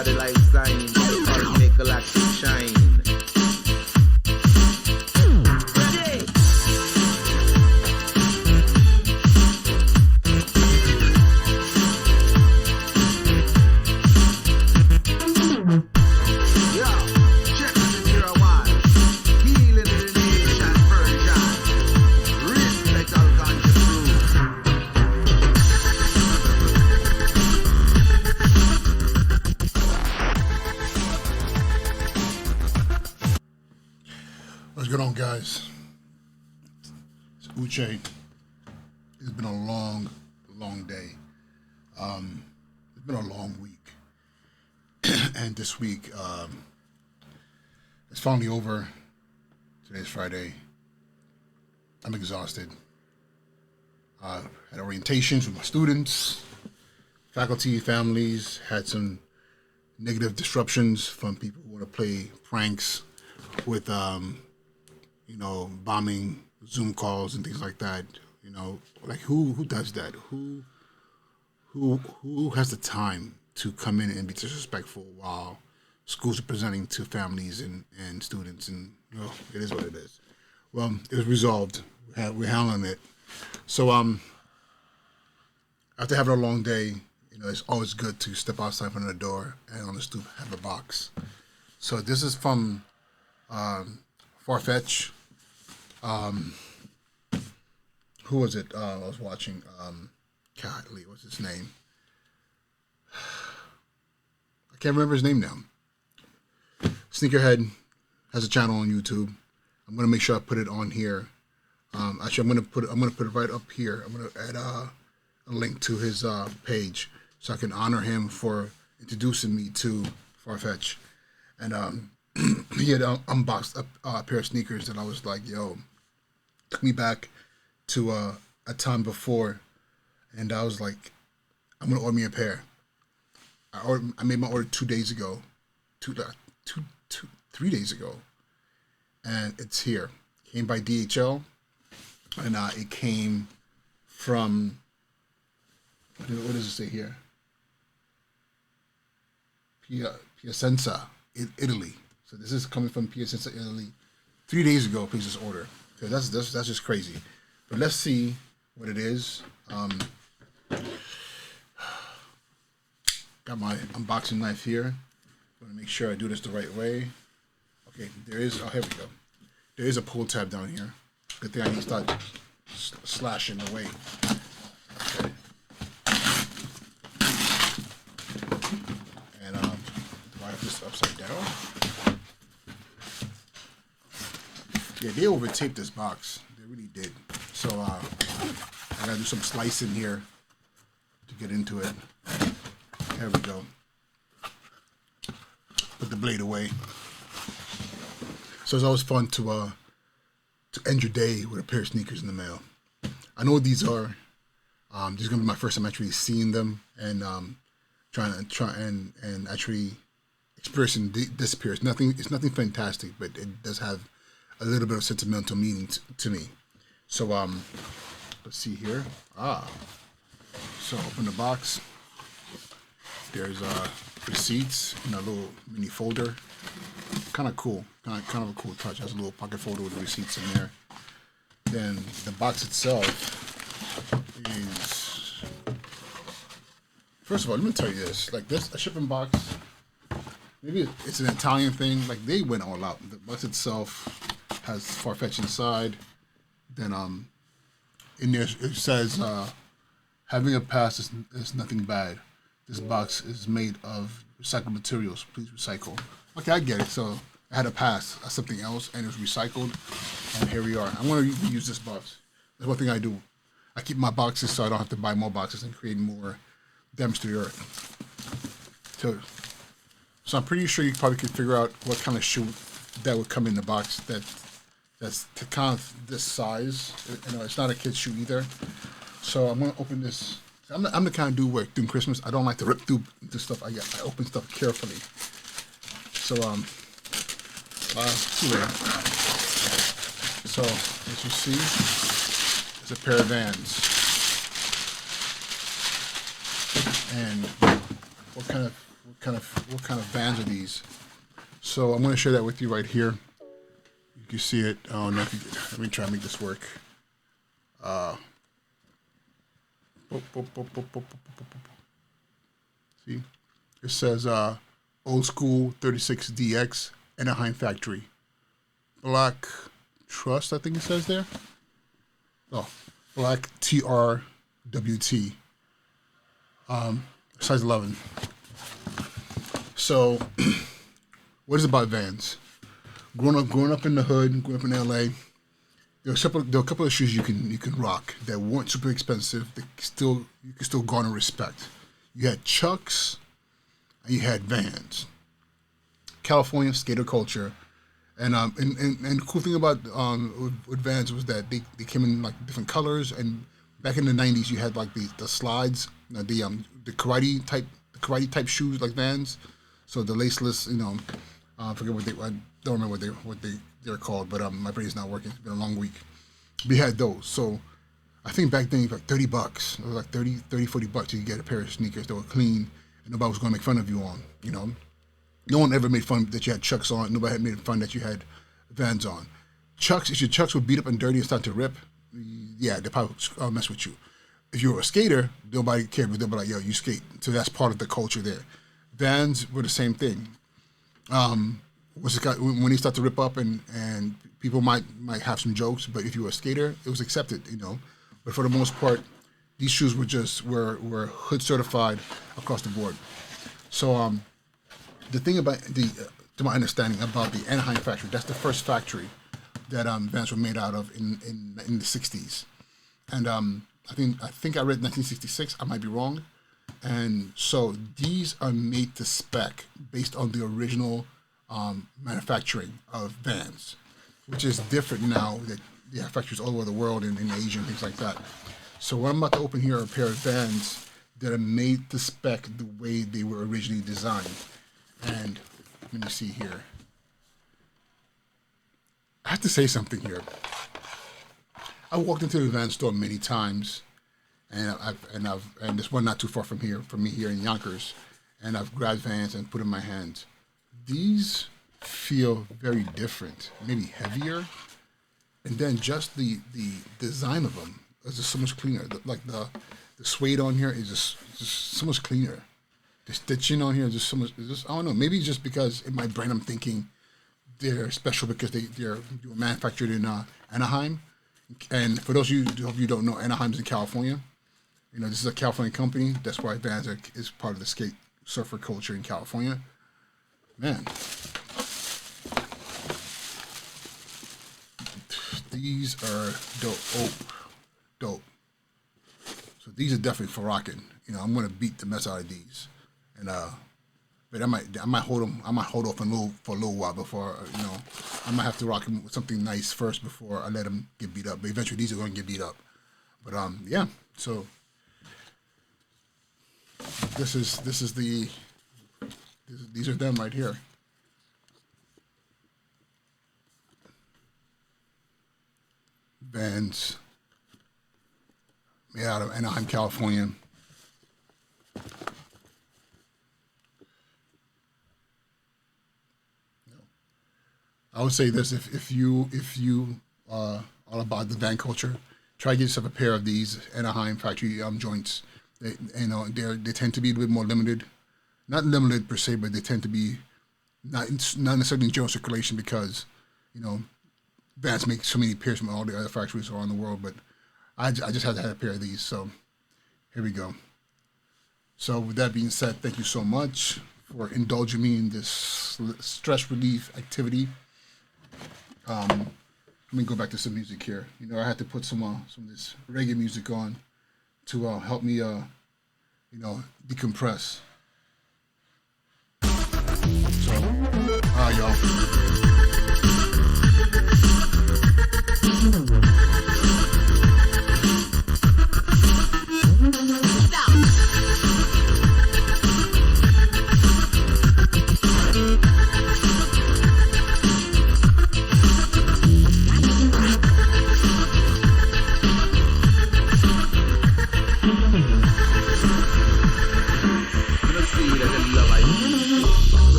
of the lifeline. I'll make a light to shine. What's going on, guys? It's Uche. It's been a long day. It's been a long week. And this week, it's finally over. Today's Friday. I'm exhausted. Had orientations with my students, faculty, families, had some negative disruptions from people who want to play pranks with, bombing Zoom calls and things like that. Like who does that? Who has the time to come in and be disrespectful while schools are presenting to families and students? And it is what it is. Well, it was resolved. We're handling it. So after having a long day, it's always good to step outside from the door and on the stoop have a box. So this is from Farfetch. Who was it? I was watching. Golly, what's his name? I can't remember his name now. Sneakerhead has a channel on YouTube. I'm gonna make sure I put it on here. Actually, I'm gonna put it right up here. I'm gonna add a link to his page so I can honor him for introducing me to Farfetch. And he had unboxed a pair of sneakers that I was like, took me back to a time before, and I was like, I'm gonna order me a pair. I made my order 2 days ago, 3 days ago, and it's here. It came by DHL, and it came from, what does it say here? Piacenza, Italy. So this is coming from Piacenza, Italy. 3 days ago, I placed this order. So that's just crazy. But let's see what it is. Got my unboxing knife here. I'm gonna make sure I do this the right way. Okay, here we go. There is a pull tab down here. Good thing I need to start slashing away. Okay. And do I have this upside down? Yeah, they over-taped this box. They really did. So I gotta do some slicing here to get into it. There we go. Put the blade away. So it's always fun to end your day with a pair of sneakers in the mail. I know what these are. This is gonna be my first time actually seeing them and trying and actually experiencing this pair. It's nothing fantastic, but it does have a little bit of sentimental meaning to me. So let's see here. So open the box. There's receipts in a little mini folder. Kind of cool. Kind of a cool touch. Has a little pocket folder with the receipts in there. Then the box itself is. First of all, let me tell you this. Like this, a shipping box. Maybe it's an Italian thing. Like they went all out. The box itself has Farfetch inside. Then in there it says having a past is nothing bad. This box is made of recycled materials. Please recycle. Okay, I get it. So I had a past as something else and it was recycled. And here we are. I'm going to use this box. That's one thing I do. I keep my boxes so I don't have to buy more boxes and create more damage to the earth. So I'm pretty sure you probably could figure out what kind of shoe that would come in the box that's kind of this size. It's not a kid's shoe either. So I'm going to open this. I'm the kind of dude where during Christmas, I don't like to rip through the stuff I get. I open stuff carefully. So, anyway. So, as you see, it's a pair of Vans. And what kind of what kind of vans are these. So I'm going to share that with you right here. You can see it. I don't know if you can, let me try to make this work. See, it says Old School 36DX Anaheim Factory. Black Trust, I think it says there. Oh, Black TRWT. Size 11. So, what is it about Vans? Growing up in the hood, growing up in LA, there were a couple of shoes you can rock that weren't super expensive. That you can still garner respect. You had Chucks, and you had Vans. California skater culture, and the cool thing about with Vans was that they came in like different colors. And back in the '90s, you had like the slides, the karate type shoes like Vans. So the laceless, I forget I don't remember what they're called, but my brain's not working. It's been a long week. We had those. So I think back then it was like $30. It was like $30, $40 you could get a pair of sneakers that were clean and nobody was going to make fun of you on, No one ever made fun that you had Chucks on. Nobody had made fun that you had Vans on. Chucks, if your Chucks were beat up and dirty and start to rip, yeah, they probably mess with you. If you were a skater, nobody cared, but they'll be like, yo, you skate. So that's part of the culture there. Vans were the same thing. When they start to rip up and people might have some jokes, but if you were a skater, it was accepted, But for the most part, these shoes were hood certified across the board. So the thing about to my understanding about the Anaheim factory, that's the first factory that Vans were made out of in the '60s, and I think I read 1966. I might be wrong, and so these are made to spec based on the original manufacturing of Vans, which is different now that they have factories all over the world in Asia and things like that. So what I'm about to open here are a pair of Vans that are made to spec the way they were originally designed. And let me see here. I have to say something here. I walked into the Vans store many times, and there's one not too far from me here in Yonkers, and I've grabbed Vans and put in my hands. These feel very different, maybe heavier, and then just the design of them is just so much cleaner. The suede on here is just so much cleaner. The stitching on here is just so much. I don't know. Maybe just because in my brain I'm thinking they're special because they were manufactured in Anaheim. And for those of you who don't know, Anaheim's in California. This is a California company. That's why Vans is part of the skate surfer culture in California. Man, these are dope. So these are definitely for rocking. I'm gonna beat the mess out of these, and but I might hold them. I might hold off for a little while before I might have to rock them with something nice first before I let them get beat up. But eventually these are going to get beat up. But yeah. So these are them right here. Vans made out of Anaheim, California. I would say this: if you are all about the van culture, try to get yourself a pair of these Anaheim Factory joints. They tend to be a little bit more limited, not limited per se, but they tend to be not necessarily in general circulation because Vans make so many pairs from all the other factories around the world. But I just had to have a pair of these, so here we go. So with that being said, thank you so much for indulging me in this stress relief activity. Let me go back to some music here. I had to put some of this reggae music on to help me, decompress. So, all right, y'all.